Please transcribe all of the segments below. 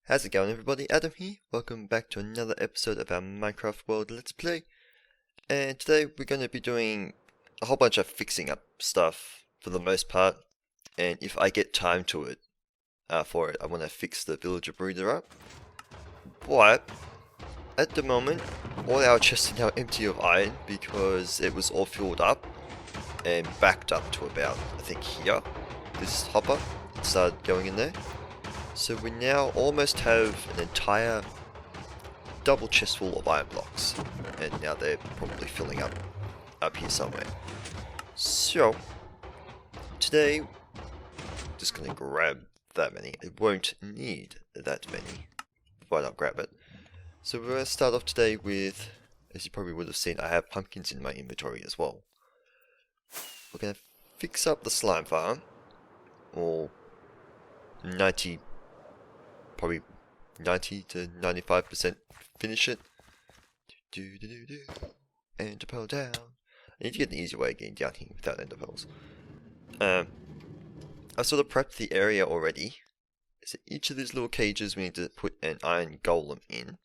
How's it going, everybody? Adam here. Welcome back to another episode of our Minecraft World Let's Play. And today we're going to be doing a whole bunch of fixing up stuff for the most part. And if I get time to it, for it, I want to fix the villager breeder up. But at the moment, all our chests are now empty of iron because it was all filled up and backed up to about, I think, here. This hopper started going in there. So we now almost have an entire double chest full of iron blocks, and now they're probably filling up here somewhere. So today, just gonna grab that many. It won't need that many, but I'll grab it. So we're gonna start off today with, as you probably would have seen, I have pumpkins in my inventory as well. We're gonna fix up the slime farm, or 90 to 95% finish it. Ender pearl down. I need to get an easy way of getting down here without ender pearls. I've sort of prepped the area already. So each of these little cages we need to put an iron golem in,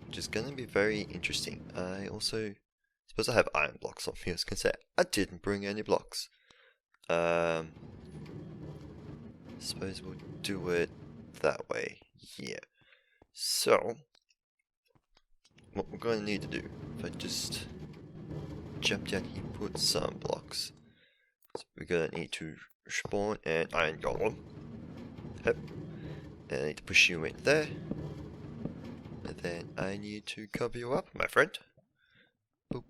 which is going to be very interesting. I also suppose I have iron blocks on me. I was going to say I didn't bring any blocks. Suppose we'll do it that way here. So what we're going to need to do, if I just jump down here and put some blocks, so we're going to need to spawn an iron golem. Yep. And I need to push you in there, and then I need to cover you up, my friend. Boop.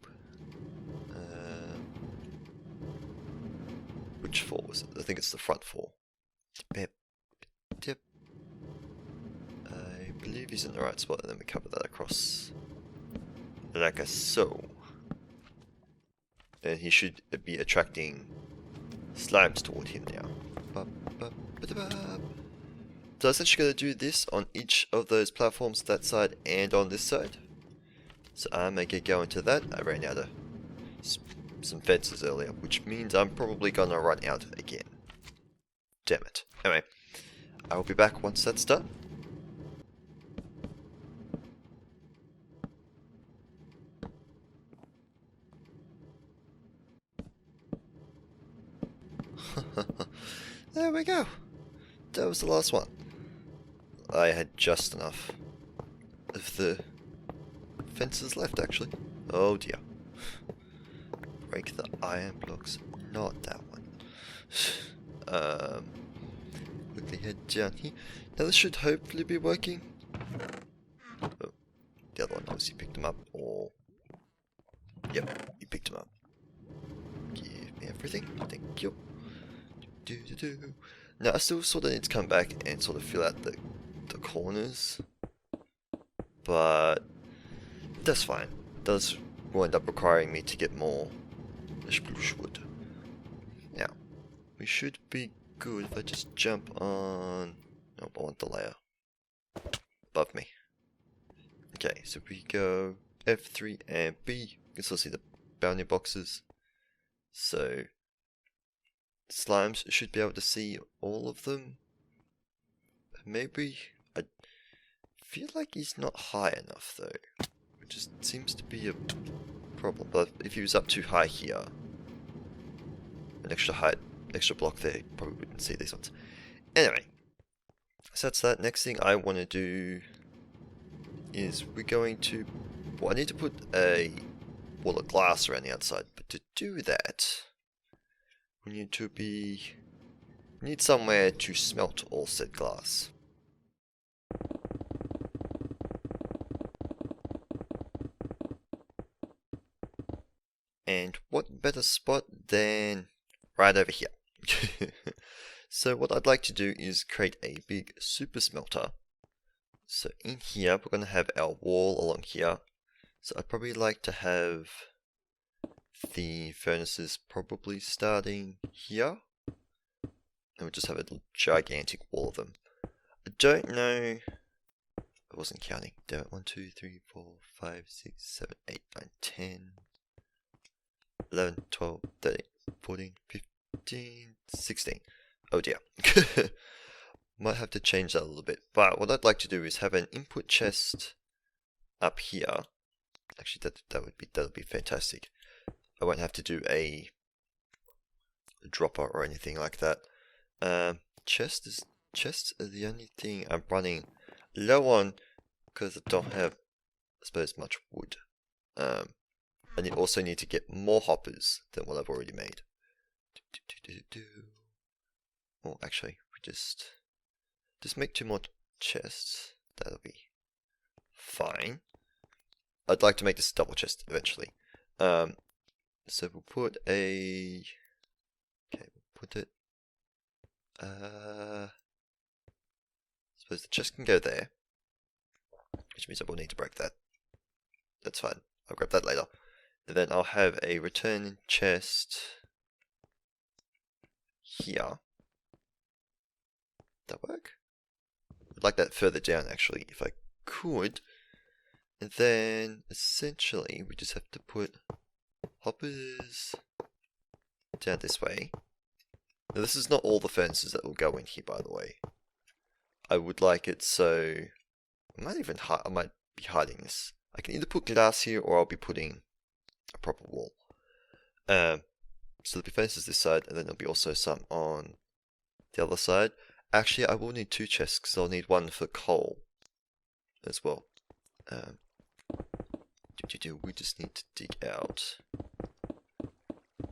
Which floor was it? I think it's the front floor. Tip. Tip. I believe he's in the right spot, and then we cover that across like so. And he should be attracting slimes toward him now. So essentially going to do this on each of those platforms, that side and on this side. So I'm going to get going to that. I ran out of some fences earlier, which means I'm probably going to run out again. Damn it. Anyway, I will be back once that's done. There we go. That was the last one. I had just enough of the fences left, actually. Oh dear. Break the iron blocks, not that one. Quickly head down here. Now this should hopefully be working. Oh, the other one obviously picked them up, or... Yep, you picked them up. Give me everything, thank you. Now I still sort of need to come back and sort of fill out the corners, but that's fine. Does will end up requiring me to get more spruce wood. Now, we should be good if I just jump on... Nope, I want the layer above me. Okay, so we go F3 and B. You can still see the boundary boxes. So, slimes should be able to see all of them. Maybe... I feel like he's not high enough though, which just seems to be a problem. But if he was up too high here, an extra block there, you probably wouldn't see these ones. Anyway, so that's that. Next thing I want to do is we're going to... Well, I need to put a wall of glass around the outside, but to do that, we need somewhere to smelt all said glass. And what better spot than right over here. So what I'd like to do is create a big super smelter. So in here we're going to have our wall along here. So I'd probably like to have the furnaces probably starting here. And we'll just have a gigantic wall of them. I don't know... I wasn't counting. There are 1, 2, 3, 4, 5, 6, 7, 8, 9, 10... 11, 12, 13, 14, 15, 16. Oh dear. Might have to change that a little bit. But what I'd like to do is have an input chest up here. Actually, that would be fantastic. I won't have to do a dropper or anything like that. Chests are the only thing I'm running low on because I don't have, I suppose, much wood. And you also need to get more hoppers than what I've already made. Oh, actually, we just make 2 more chests. That'll be fine. I'd like to make this a double chest eventually. So we'll put a. Okay, we'll put it. I suppose the chest can go there, which means I will need to break that. That's fine. I'll grab that later. And then I'll have a return chest here. That work? I'd like that further down actually, if I could. And then essentially we just have to put hoppers down this way. Now this is not all the furnaces that will go in here, by the way. I would like it so I might be hiding this. I can either put glass here or I'll be putting a proper wall. So there'll be furnaces this side, and then there'll be also some on the other side. Actually, I will need 2 chests because I'll need one for coal as well. We just need to dig out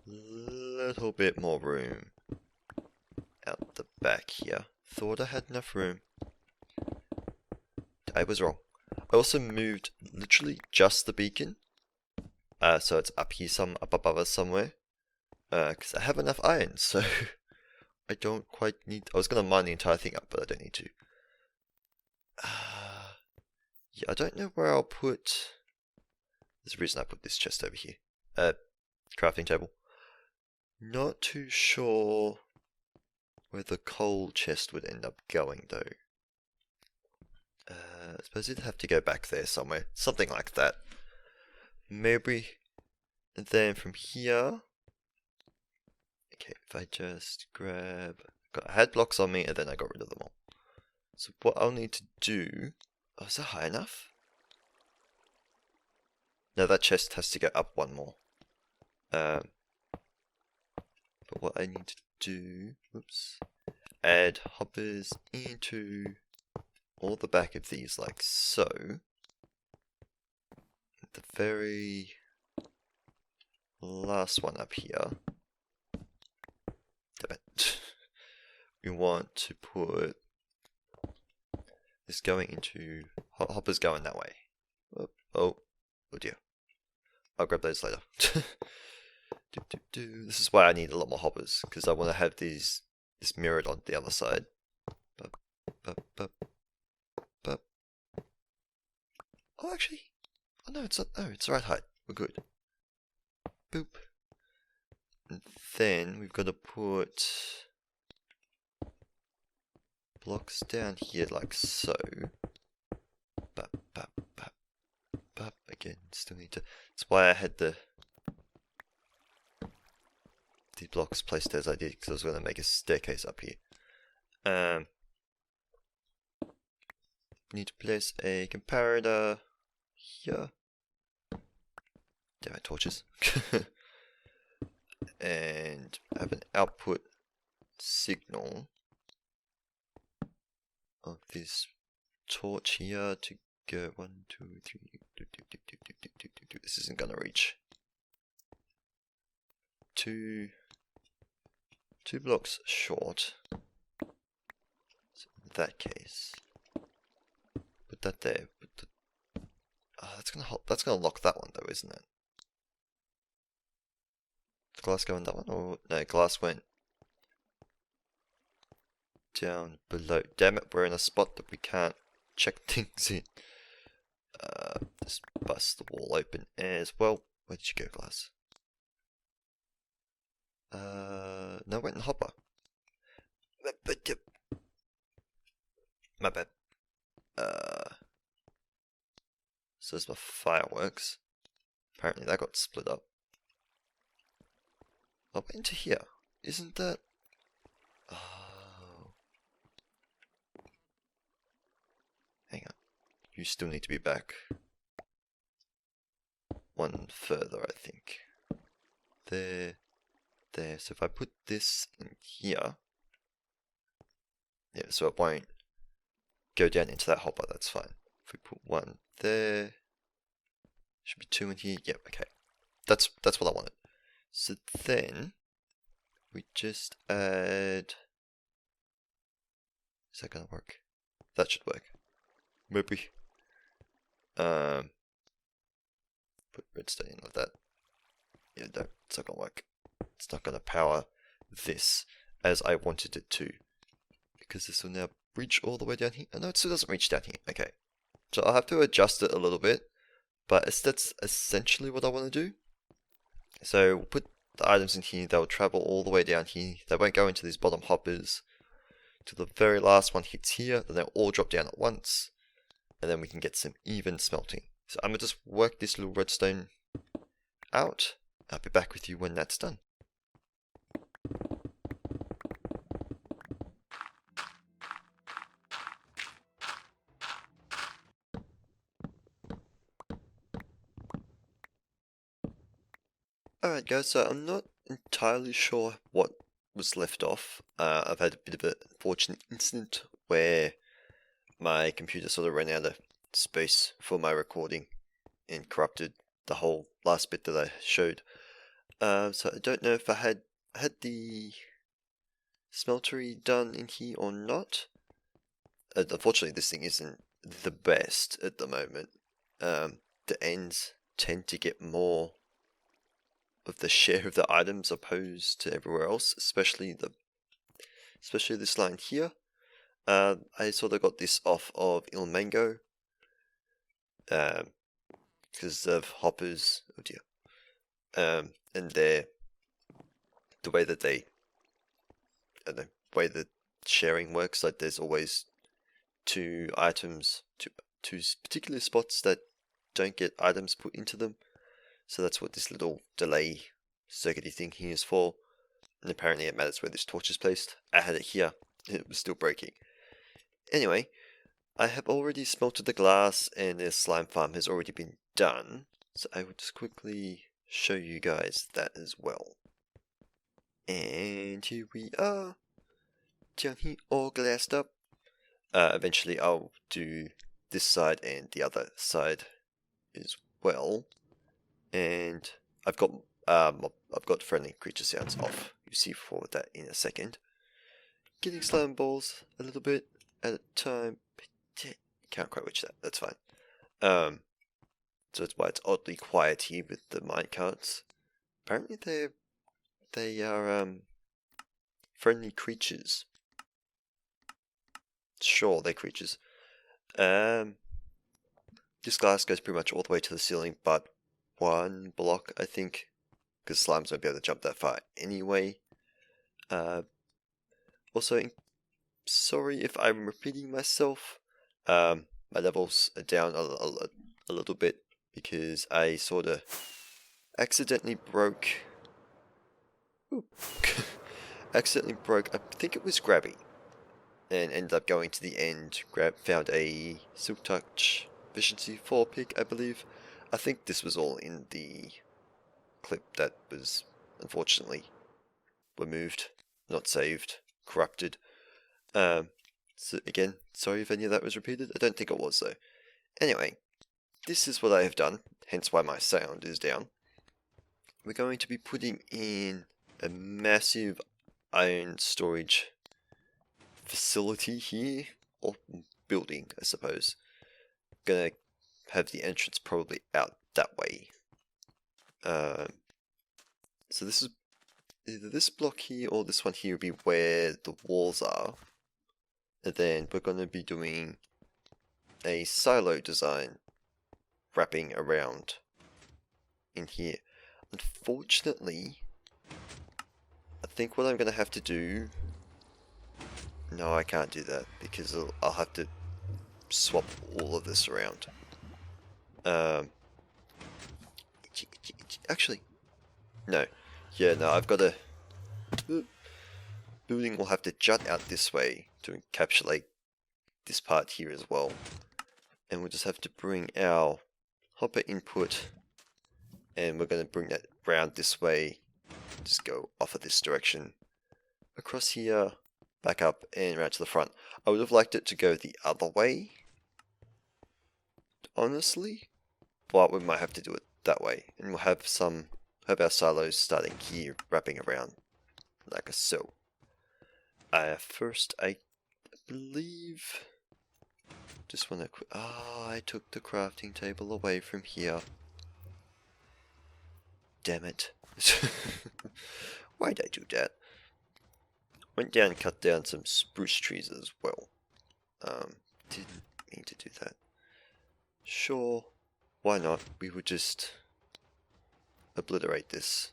a little bit more room out the back here. Thought I had enough room. I was wrong. I also moved literally just the beacon. So it's up here, up above us somewhere. Because I have enough iron, so I don't quite need. I was gonna mine the entire thing up, but I don't need to. Yeah, I don't know where I'll put. There's a reason I put this chest over here. Crafting table. Not too sure where the coal chest would end up going though. I suppose it'd have to go back there somewhere, something like that. Maybe. And then from here. Okay, if I just grab. I had blocks on me and then I got rid of them all. So what I'll need to do. Oh, is that high enough? No, that chest has to go up one more. But what I need to do. Whoops. Add hoppers into all the back of these, like so. At the very last one up here. Damn it. We want to put this going into hoppers going that way. Oh dear. I'll grab those later. This is why I need a lot more hoppers, because I want to have this mirrored on the other side. Oh, actually, oh no, it's not. Oh, it's the right height. We're good. Boop. And then we've got to put blocks down here like so. Again, still need to. That's why I had these blocks placed as I did, because I was going to make a staircase up here. Need to place a comparator here. Damn it, torches. And have an output signal of this torch here to go 1, 2, 3. This isn't gonna reach. Two blocks short. So in that case, put that there. That's gonna lock that one though, isn't it? Did glass go in that one? Oh no, glass went down below. Damn it, we're in a spot that we can't check things in. Just bust the wall open as well. Where did you go, glass? No, went in hopper. My bad. So there's my fireworks. Apparently that got split up. I went into here. Isn't that? Oh. you still need to be back one further, I think. There. So if I put this in here, yeah, so it won't go down into that hopper, that's fine. If we put one there, should be two in here, yep, okay. That's what I wanted. So then, we just add, is that gonna work? That should work. Maybe. Put redstone in like that. Yeah, no, it's not gonna work. It's not gonna power this as I wanted it to. Because this will now reach all the way down here. Oh, no, it still doesn't reach down here. Okay. So I'll have to adjust it a little bit. But that's essentially what I want to do. So we'll put the items in here. They'll travel all the way down here. They won't go into these bottom hoppers. Till the very last one hits here. Then they'll all drop down at once. And then we can get some even smelting. So I'm going to just work this little redstone out. I'll be back with you when that's done. Alright guys, so I'm not entirely sure what was left off. I've had a bit of an unfortunate incident where my computer sort of ran out of space for my recording and corrupted the whole last bit that I showed. So I don't know if I had the smeltery done in here or not. Unfortunately, this thing isn't the best at the moment. The ends tend to get more of the share of the items opposed to everywhere else, especially this line here. I sort of got this off of ilmango because of hoppers. Oh dear. And the way that the way that sharing works, like there's always two items, two particular spots that don't get items put into them. So that's what this little delay circuity thing here is for. And apparently it matters where this torch is placed. I had it here, it was still breaking. Anyway, I have already smelted the glass and the slime farm has already been done. So I will just quickly show you guys that as well. And here we are, down here all glassed up. Eventually I'll do this side and the other side as well. And I've got friendly creature sounds off. You see for that in a second. Getting slime balls a little bit at a time. Can't quite reach that. That's fine. So that's why it's oddly quiet here with the minecarts. Apparently they are friendly creatures. Sure, they're creatures. This glass goes pretty much all the way to the ceiling, but one block, I think, because slimes won't be able to jump that far anyway. Also, sorry if I'm repeating myself. My levels are down a little bit because I sort of accidentally broke. Accidentally broke. I think it was Grabby, and ended up going to the end. Found a Silk Touch Efficiency 4 pick, I believe. I think this was all in the clip that was unfortunately removed, not saved, corrupted. So again, sorry if any of that was repeated. I don't think it was though. Anyway, this is what I have done, hence why my sound is down. We're going to be putting in a massive iron storage facility here, or building, I suppose. Gonna have the entrance probably out that way. So this is either this block here or this one here will be where the walls are. And then we're going to be doing a silo design wrapping around in here. Unfortunately, I think what I'm going to have to do... No, I can't do that because I'll have to swap all of this around. Actually, no. Yeah, no, I've got to... Building will have to jut out this way to encapsulate this part here as well. and we'll just have to bring our hopper input, and we're going to bring that round this way, just go off of this direction, across here, back up, and round to the front. I would have liked it to go the other way, honestly, but we might have to do it that way, and we'll have our silos starting here, wrapping around, like so. First, I believe, just want to, I took the crafting table away from here. Damn it. Why'd I do that? Went down and cut down some spruce trees as well. Didn't mean to do that. Sure, why not? We would just obliterate this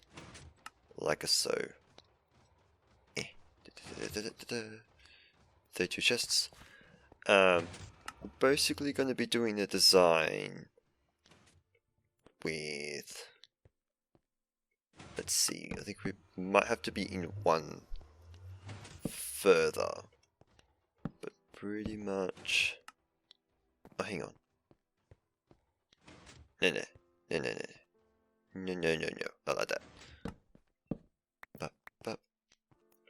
like so. 32 chests. Basically going to be doing the design with, let's see, I think we might have to be in one further, but pretty much, oh hang on, no, not like that.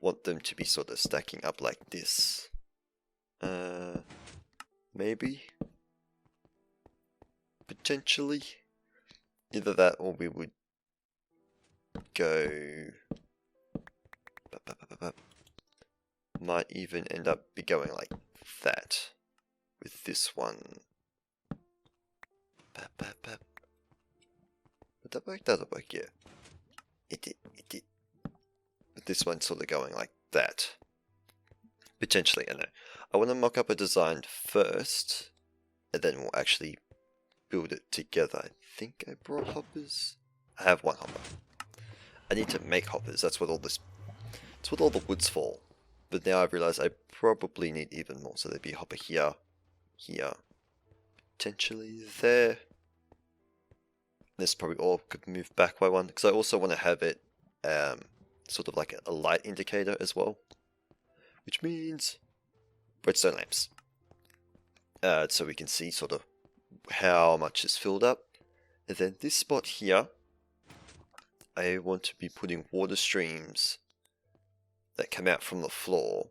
Want them to be sort of stacking up like this. Maybe? Potentially? Either that or we would go... Might even end up be going like that with this one. Would that work? That'll work, yeah. It did. But this one's sort of going like that. Potentially, I know. I want to mock up a design first, and then we'll actually build it together. I think I brought hoppers. I have one hopper. I need to make hoppers. That's what all this. That's what all the wood's for. But now I realize I probably need even more. So there'd be a hopper here, here, potentially there. This probably all could move back by one, because I also want to have it sort of like a light indicator as well, which means redstone lamps. So we can see sort of how much is filled up. And then this spot here, I want to be putting water streams that come out from the floor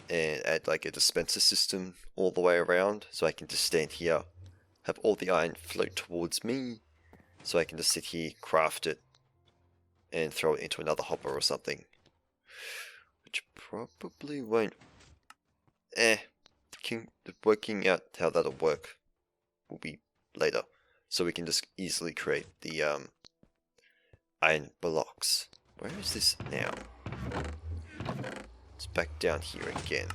and add like a dispenser system all the way around, so I can just stand here, have all the iron float towards me, so I can just sit here, craft it, and throw it into another hopper or something. Which probably won't... working out how that'll work will be later. So we can just easily create the iron blocks. Where is this now? It's back down here again.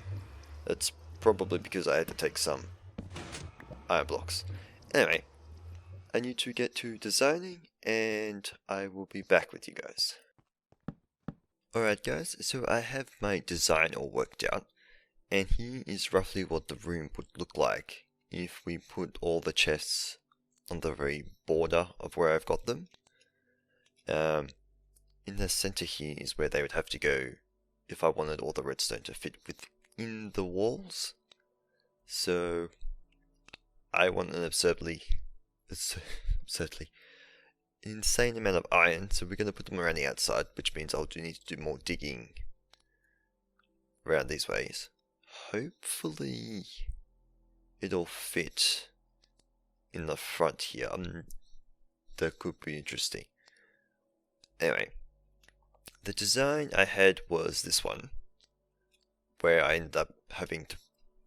That's probably because I had to take some iron blocks. Anyway, I need to get to designing, and I will be back with you guys. Alright guys, so I have my design all worked out, and here is roughly what the room would look like if we put all the chests on the very border of where I've got them. In the center here is where they would have to go if I wanted all the redstone to fit within the walls. So I want an absurdly insane amount of iron, so we're going to put them around the outside, which means I'll need to do more digging around these ways. Hopefully it'll fit in the front here. That could be interesting. Anyway, the design I had was this one, where I ended up having to,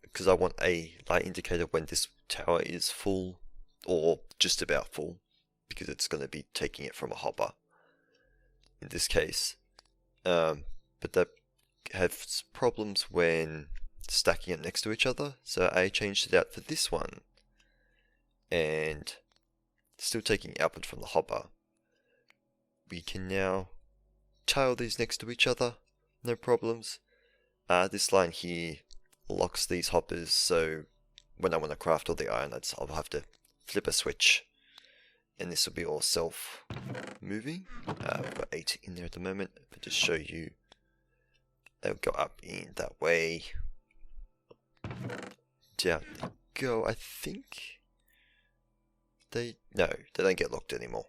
because I want a light indicator when this tower is full, or just about full, because it's going to be taking it from a hopper in this case. But that has problems when stacking it next to each other, so I changed it out for this one, and still taking output from the hopper. We can now tile these next to each other, no problems. This line here locks these hoppers, so when I want to craft all the iron, I'll have to flip a switch, and this will be all self-moving. We've got 8 in there at the moment. I'll just show you. They'll go up in that way. Down they go, I think they don't get locked anymore.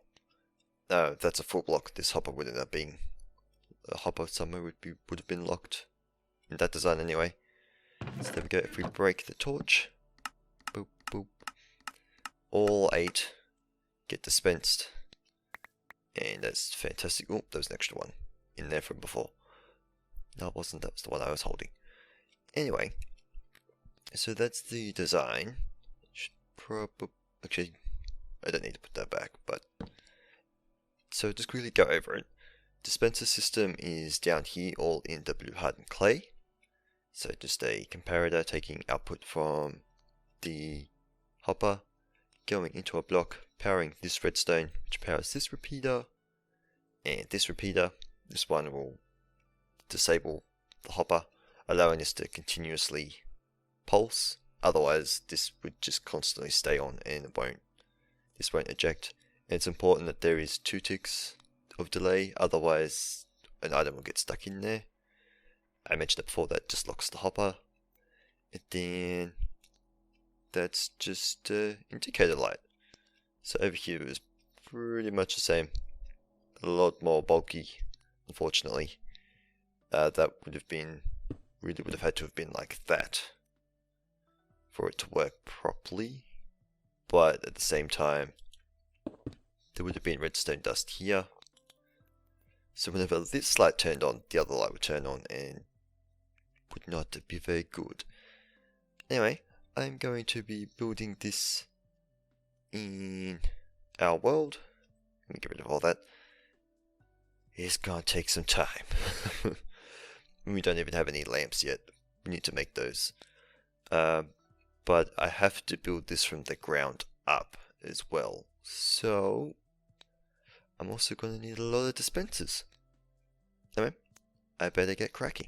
No, if that's a full block, this hopper would end up being a hopper somewhere would have been locked in that design anyway. So there we go. If we break the torch, boop boop, all 8 get dispensed, and that's fantastic. Oh, there was an extra one in there from before. No, it wasn't. That was the one I was holding. Anyway, so that's the design. Actually, I don't need to put that back, but so just quickly go over it. Dispenser system is down here, all in W hardened clay. So just a comparator taking output from the hopper, going into a block, powering this redstone, which powers this repeater, and this repeater. This one will disable the hopper, allowing us to continuously pulse. Otherwise, this would just constantly stay on, and this won't eject. And it's important that there is 2 ticks of delay, otherwise an item will get stuck in there. I mentioned it before, that just locks the hopper. And then that's just indicator light. So over here is pretty much the same. A lot more bulky, unfortunately. That would have had to have been like that for it to work properly. But at the same time, there would have been redstone dust here. So whenever this light turned on, the other light would turn on and would not be very good. Anyway, I'm going to be building this in our world. Let me get rid of all that. It's gonna take some time. We don't even have any lamps yet. We need to make those. But I have to build this from the ground up as well. So I'm also going to need a lot of dispensers. Anyway, I better get cracking.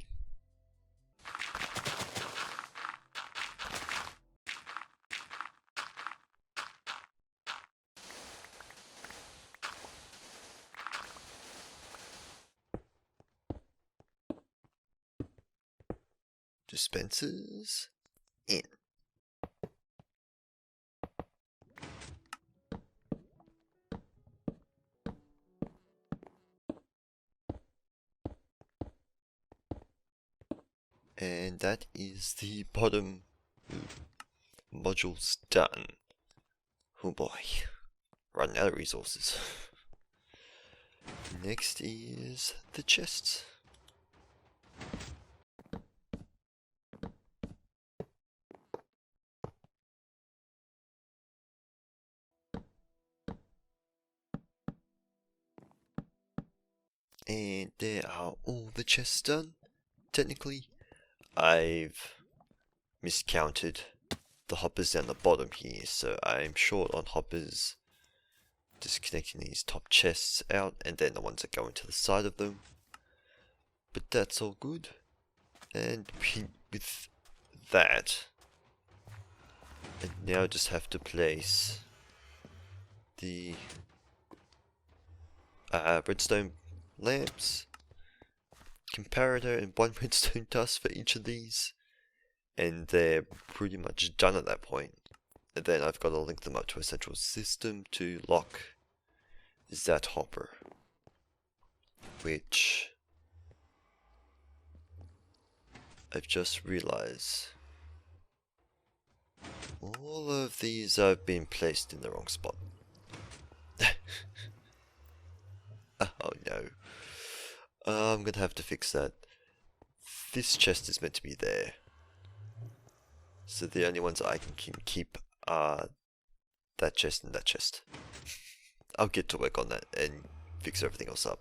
Dispensers in. And that is the bottom modules done. Oh boy, running out of resources. Next is the chests. And there are all the chests done. Technically, I've miscounted the hoppers down the bottom here, so I'm short on hoppers. Disconnecting these top chests out, and then the ones that go into the side of them. But that's all good. And with that, I now just have to place the redstone lamps, comparator, and 1 redstone dust for each of these, and they're pretty much done at that point. And then I've got to link them up to a central system to lock that hopper, which I've just realized all of these have been placed in the wrong spot. Oh no. I'm gonna have to fix that. This chest is meant to be there. So the only ones I can keep are that chest and that chest. I'll get to work on that and fix everything else up.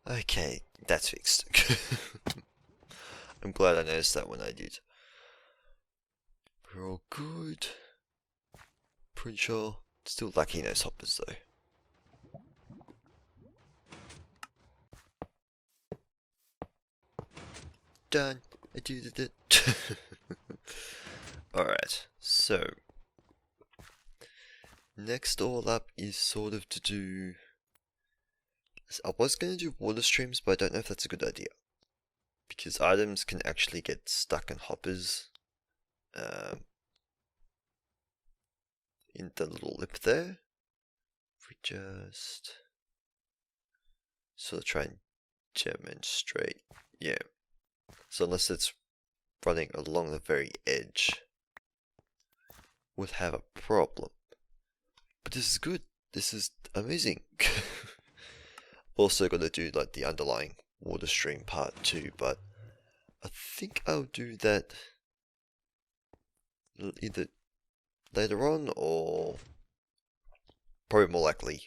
Okay, that's fixed. I'm glad I noticed that when I did. We're all good. Pretty sure. Still lacking those hoppers though. Done. I did it. Alright, so next all up is sort of to do... I was going to do water streams, but I don't know if that's a good idea. Because items can actually get stuck in hoppers. In the little lip there. If we just sort of try and demonstrate. Yeah. So unless it's running along the very edge, would have a problem. But this is good. This is amazing. Also got to do like the underlying water stream part too, but I think I'll do that either later on or probably more likely.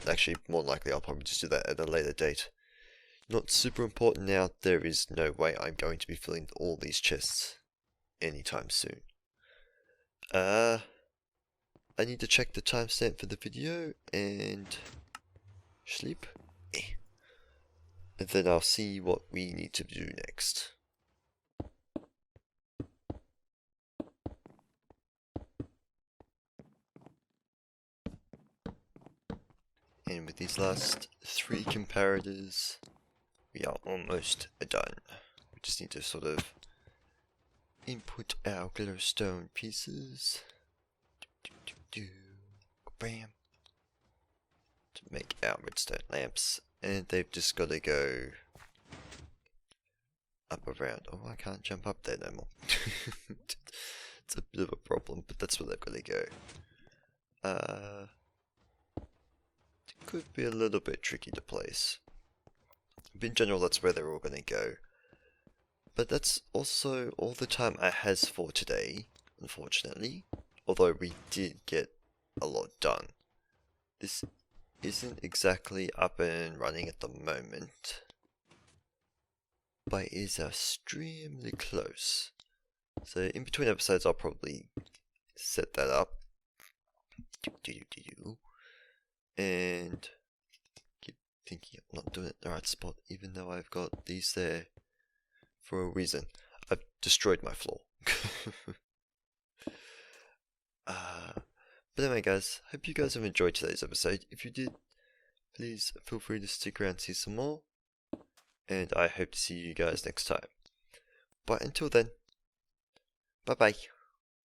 Actually, more likely I'll probably just do that at a later date. Not super important now. There is no way I'm going to be filling all these chests anytime soon. I need to check the timestamp for the video and sleep. And then I'll see what we need to do next. And with these last 3 comparators, we are almost done. We just need to sort of input our glowstone pieces. Bam. To make our redstone lamps. And they've just got to go up around. Oh, I can't jump up there no more. It's a bit of a problem, but that's where they've got to go. It could be a little bit tricky to place. But in general, that's where they're all going to go. But that's also all the time I has for today, unfortunately. Although we did get a lot done. This isn't exactly up and running at the moment, but it is extremely close. So in between episodes I'll probably set that up. And keep thinking I'm not doing it in the right spot, even though I've got these there for a reason. I've destroyed my floor. But anyway guys, hope you guys have enjoyed today's episode. If you did, please feel free to stick around and see some more. And I hope to see you guys next time. But until then, bye bye.